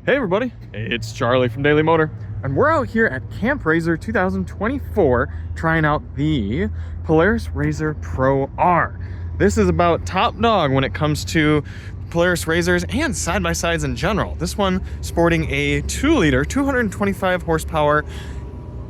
Hey everybody, it's Charlie from Daily Motor, and we're out here at Camp RZR 2024 trying out the Polaris RZR Pro R. This is about top dog when it comes to Polaris RZRs and side-by-sides in general. This one sporting a 2-liter, 225 horsepower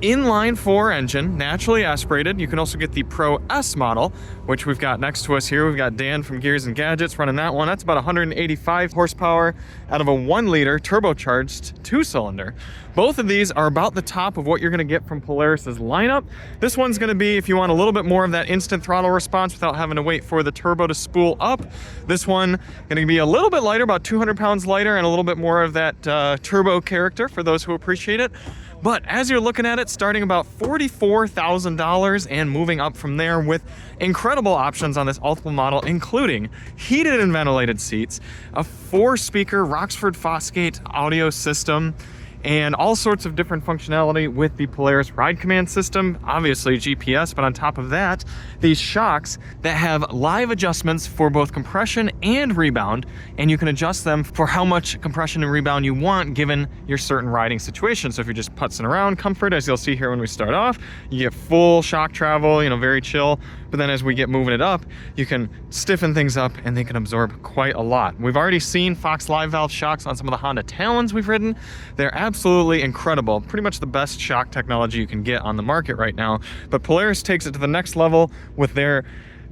inline 4 engine, naturally aspirated. You can also get the Pro S model, which we've got next to us here. We've got Dan from Gears and Gadgets running that one. That's about 185 horsepower out of a 1-liter turbocharged 2-cylinder. Both of these are about the top of what you're going to get from Polaris's lineup. This one's going to be if you want a little bit more of that instant throttle response without having to wait for the turbo to spool up. This one going to be a little bit lighter, about 200 pounds lighter, and a little bit more of that turbo character for those who appreciate it. But as you're looking at it, starting about $44,000 and moving up from there with incredible options on this ultimate model, including heated and ventilated seats, a 4-speaker Roxford Fosgate audio system, and all sorts of different functionality with the Polaris Ride Command system, obviously GPS, but on top of that, these shocks that have live adjustments for both compression and rebound, and you can adjust them for how much compression and rebound you want given your certain riding situation. So if you're just putzing around, comfort, as you'll see here when we start off, you get full shock travel, very chill. But then as we get moving it up, you can stiffen things up and they can absorb quite a lot. We've already seen Fox live valve shocks on some of the Honda Talons we've ridden. They're absolutely incredible. Pretty much the best shock technology you can get on the market right now. But Polaris takes it to the next level with their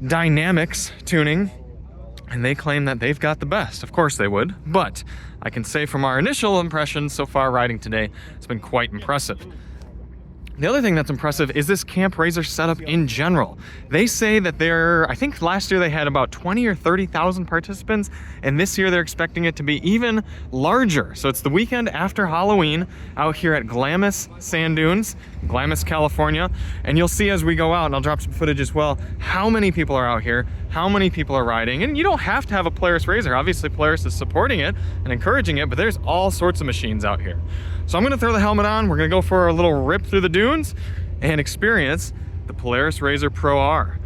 dynamics tuning, and they claim that they've got the best. Of course they would, but I can say from our initial impressions so far riding today, it's been quite impressive. The other thing that's impressive is this Camp RZR setup in general. They say that I think last year they had about 20 or 30,000 participants, and this year they're expecting it to be even larger. So it's the weekend after Halloween out here at Glamis Sand Dunes, Glamis, California. And you'll see as we go out, and I'll drop some footage as well, how many people are out here, how many people are riding. And you don't have to have a Polaris RZR. Obviously Polaris is supporting it and encouraging it, but there's all sorts of machines out here. So I'm gonna throw the helmet on, we're gonna go for a little rip through the dunes and experience the Polaris RZR Pro R.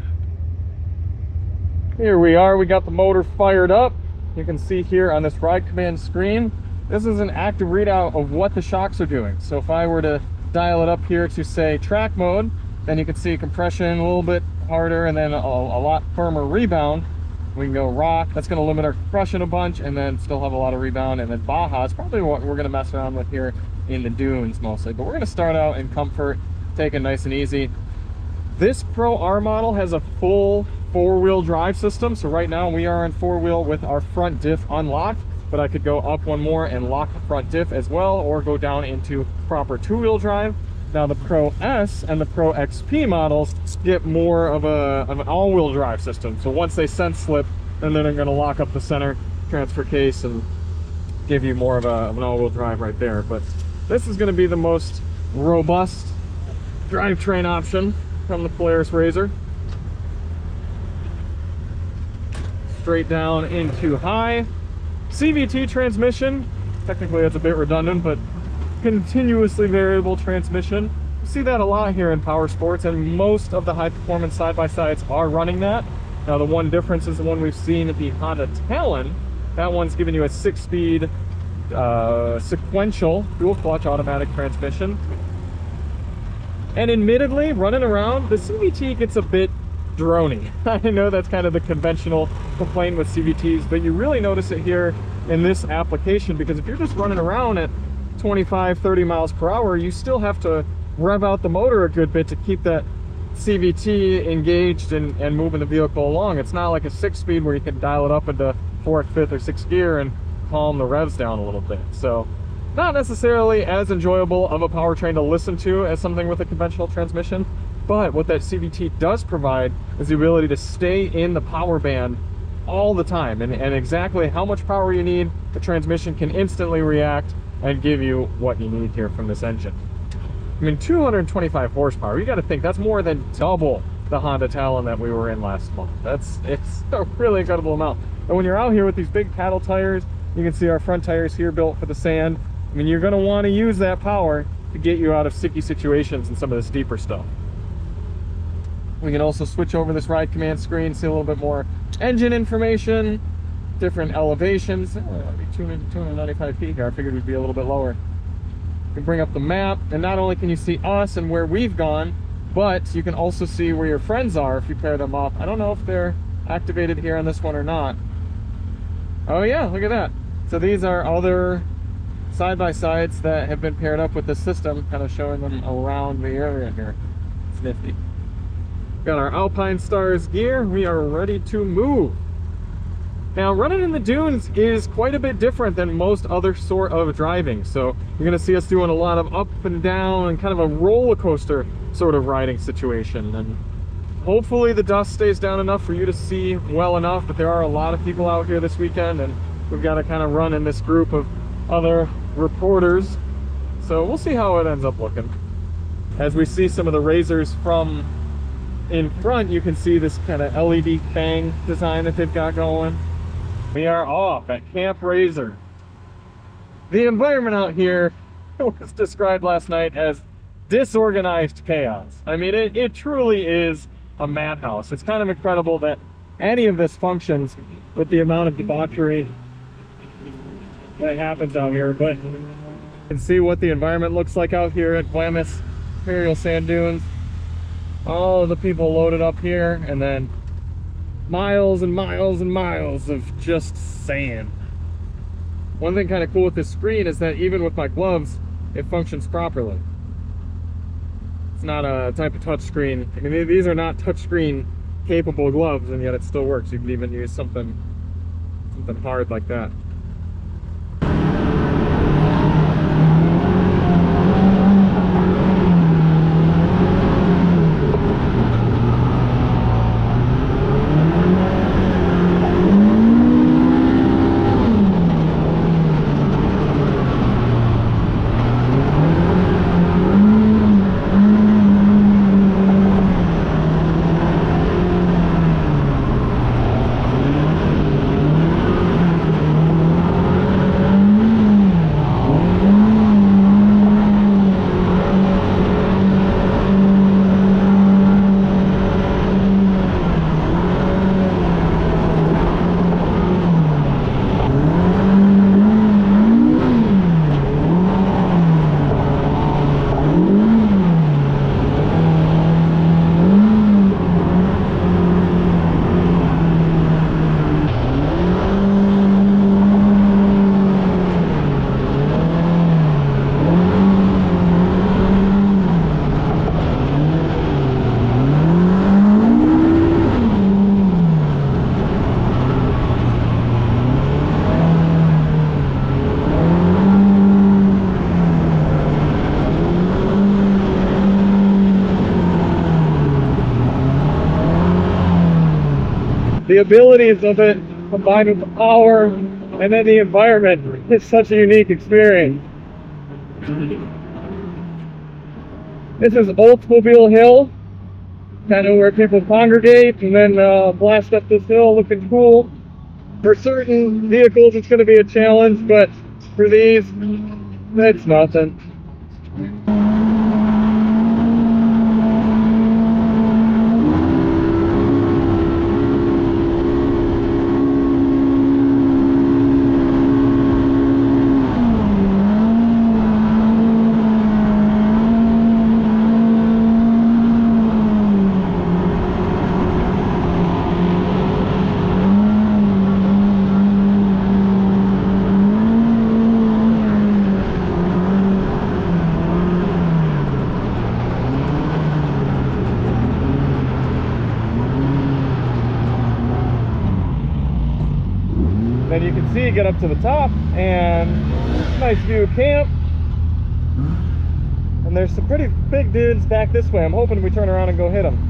Here we are, we got the motor fired up. You can see here on this Ride Command screen, this is an active readout of what the shocks are doing. So if I were to dial it up here to say track mode, then you can see compression a little bit harder and then a lot firmer rebound. We can go rock, that's going to limit our compression a bunch and then still have a lot of rebound. And then Baja is probably what we're going to mess around with here in the dunes mostly. But we're going to start out in comfort, take it nice and easy. This Pro R model has a full 4-wheel drive system. So right now we are in 4-wheel with our front diff unlocked, but I could go up one more and lock the front diff as well, or go down into proper 2-wheel drive. Now the Pro S and the Pro XP models get more of an all-wheel drive system. So once they sense slip, then they're going to lock up the center transfer case and give you more of an all-wheel drive right there. But this is going to be the most robust drivetrain option from the Polaris RZR. Straight down into high. CVT transmission. Technically it's a bit redundant, but continuously variable transmission. You see that a lot here in power sports, and most of the high performance side-by-sides are running that. Now the one difference is the one we've seen at the Honda Talon. That one's giving you a 6-speed sequential dual clutch automatic transmission. And admittedly, running around, the CVT gets a bit drony. I know that's kind of the conventional complaint with CVTs, but you really notice it here in this application, because if you're just running around at 25-30 miles per hour, you still have to rev out the motor a good bit to keep that CVT engaged and moving the vehicle along. It's not like a 6-speed where you can dial it up into 4th, 5th, or 6th gear and calm the revs down a little bit. So not necessarily as enjoyable of a powertrain to listen to as something with a conventional transmission, but what that CVT does provide is the ability to stay in the power band all the time, and exactly how much power you need, the transmission can instantly react and give you what you need here from this engine. I mean, 225 horsepower, you got to think that's more than double the Honda Talon that we were in last month. It's a really incredible amount. And when you're out here with these big paddle tires, you can see our front tires here built for the sand. I mean, you're going to want to use that power to get you out of sticky situations and some of the steeper stuff. We can also switch over this Ride Command screen, see a little bit more engine information. different elevations. 295 feet here. I figured we'd be a little bit lower. You can bring up the map, and not only can you see us and where we've gone, but you can also see where your friends are if you pair them up. I don't know if they're activated here on this one or not. Oh yeah, look at that. So these are other side-by-sides that have been paired up with the system, kind of showing them around the area here. It's nifty. Got our Alpine Stars gear. We are ready to move. Now, running in the dunes is quite a bit different than most other sort of driving. So you're going to see us doing a lot of up and down and kind of a roller coaster sort of riding situation. And hopefully the dust stays down enough for you to see well enough, but there are a lot of people out here this weekend, and we've got to kind of run in this group of other reporters. So we'll see how it ends up looking. As we see some of the RZRs from in front, you can see this kind of LED fang design that they've got going. We are off at Camp RZR. The environment out here was described last night as disorganized chaos. I mean, it truly is a madhouse. It's kind of incredible that any of this functions with the amount of debauchery that happens out here. But you can see what the environment looks like out here at Glamis Imperial Sand Dunes. All of the people loaded up here, and then miles and miles and miles of just sand. One thing kind of cool with this screen is that even with my gloves, it functions properly. It's not a type of touch screen. I mean, these are not touch screen capable gloves, and yet it still works. You can even use something hard like that. The abilities of it combined with the power and then the environment is such a unique experience. This is Oldsmobile Hill, kind of where people congregate and then blast up this hill looking cool. For certain vehicles it's going to be a challenge, but for these, that's nothing. Then you can see, get up to the top, and nice view of camp. And there's some pretty big dudes back this way. I'm hoping we turn around and go hit them.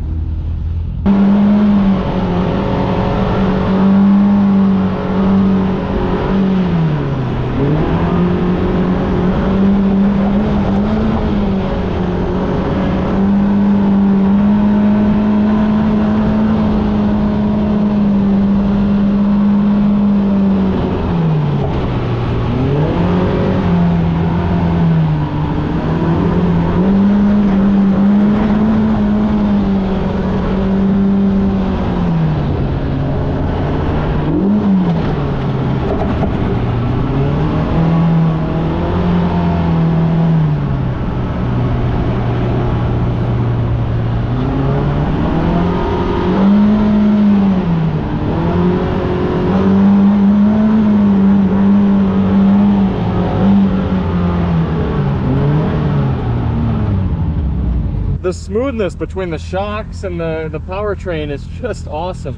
the smoothness between the shocks and the powertrain is just awesome.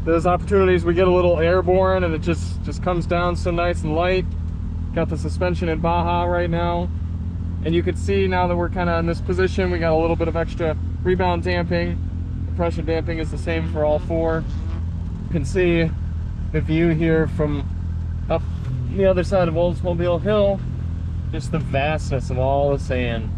There's opportunities we get a little airborne and it just comes down so nice and light. Got the suspension in Baja right now. And you can see now that we're kind of in this position, we got a little bit of extra rebound damping. Compression damping is the same for all four. You can see the view here from up the other side of Oldsmobile Hill. Just the vastness of all the sand.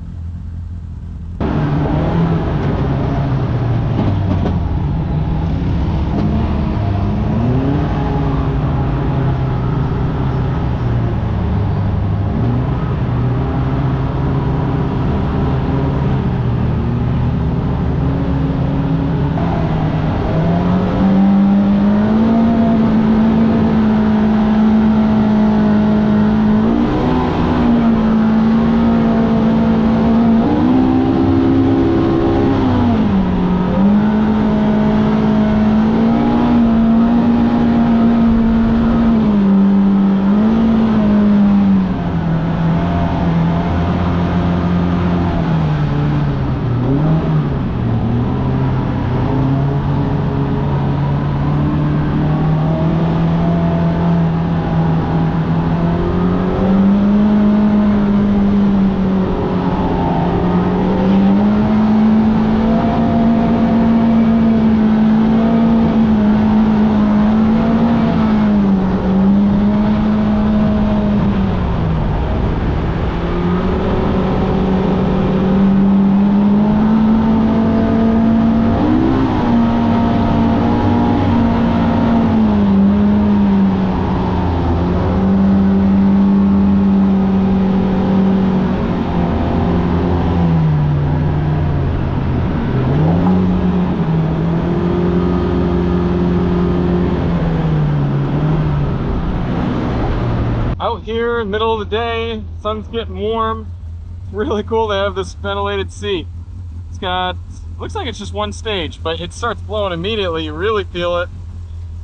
Here, middle of the day, sun's getting warm. It's really cool to have this ventilated seat. It's got, looks like it's just one stage, but it starts blowing immediately. You really feel it.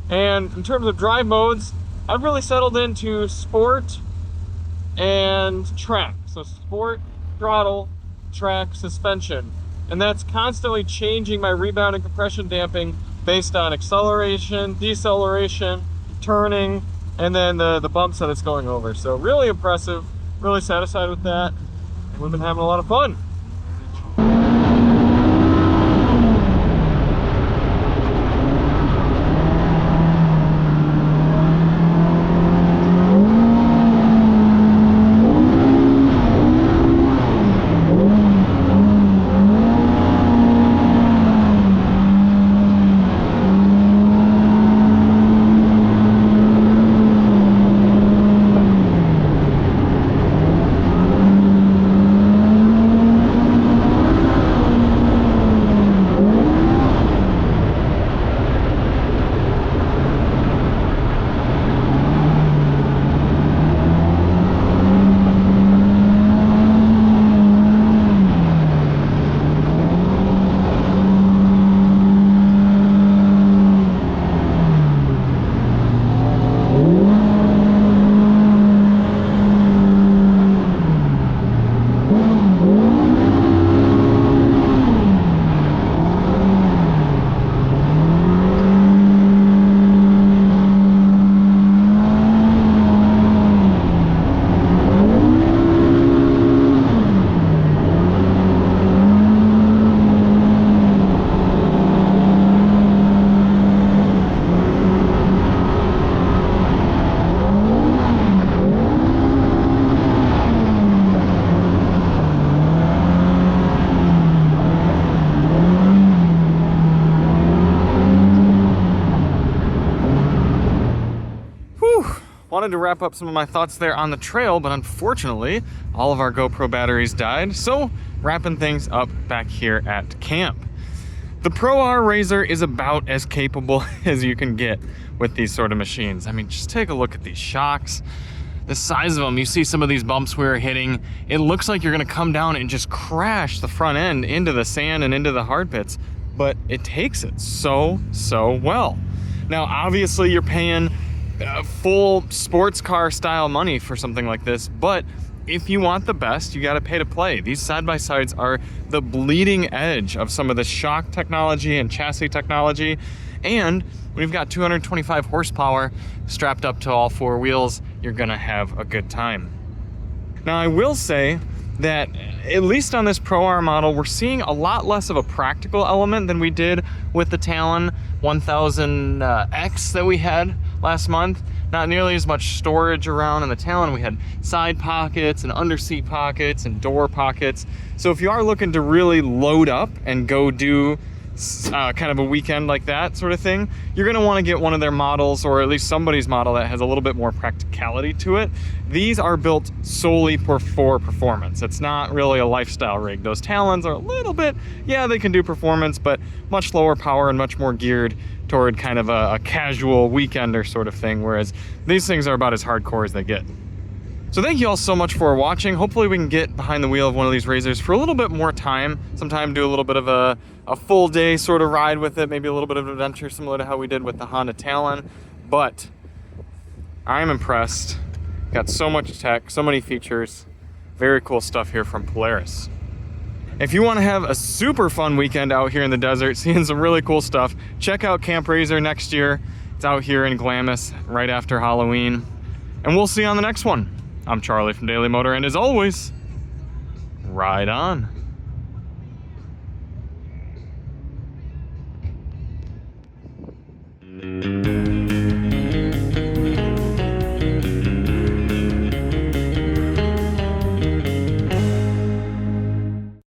And in terms of drive modes, I've really settled into sport and track. So sport, throttle, track, suspension. And that's constantly changing my rebound and compression damping based on acceleration, deceleration, turning, and then the bumps that it's going over. So really impressive, really satisfied with that. We've been having a lot of fun. Wanted to wrap up some of my thoughts there on the trail, but unfortunately, all of our GoPro batteries died, so wrapping things up back here at camp. The Pro R RZR is about as capable as you can get with these sort of machines. I mean, just take a look at these shocks. The size of them, you see some of these bumps we were hitting, it looks like you're gonna come down and just crash the front end into the sand and into the hard pits, but it takes it so well. Now, obviously you're paying full sports car style money for something like this, but if you want the best, you got to pay to play. These side-by-sides are the bleeding edge of some of the shock technology and chassis technology. And we've got 225 horsepower strapped up to all four wheels. You're gonna have a good time. Now, I will say that at least on this Pro R model, we're seeing a lot less of a practical element than we did with the Talon 1000X that we had last month. Not nearly as much storage around. In the Talon, we had side pockets and underseat pockets and door pockets. So if you are looking to really load up and go do kind of a weekend like that sort of thing, you're going to want to get one of their models, or at least somebody's model that has a little bit more practicality to it. These are built solely for performance. It's not really a lifestyle rig. Those Talons are a little bit, yeah, they can do performance, but much lower power and much more geared toward kind of a casual weekender sort of thing, whereas these things are about as hardcore as they get. So thank you all so much for watching. Hopefully we can get behind the wheel of one of these RZRs for a little bit more time. Sometime do a little bit of a full day sort of ride with it, maybe a little bit of adventure similar to how we did with the Honda Talon. But I'm impressed. Got so much tech, so many features. Very cool stuff here from Polaris. If you want to have a super fun weekend out here in the desert, seeing some really cool stuff, check out Camp RZR next year. It's out here in Glamis right after Halloween. And we'll see you on the next one. I'm Charlie from Daily Motor, and as always, ride on.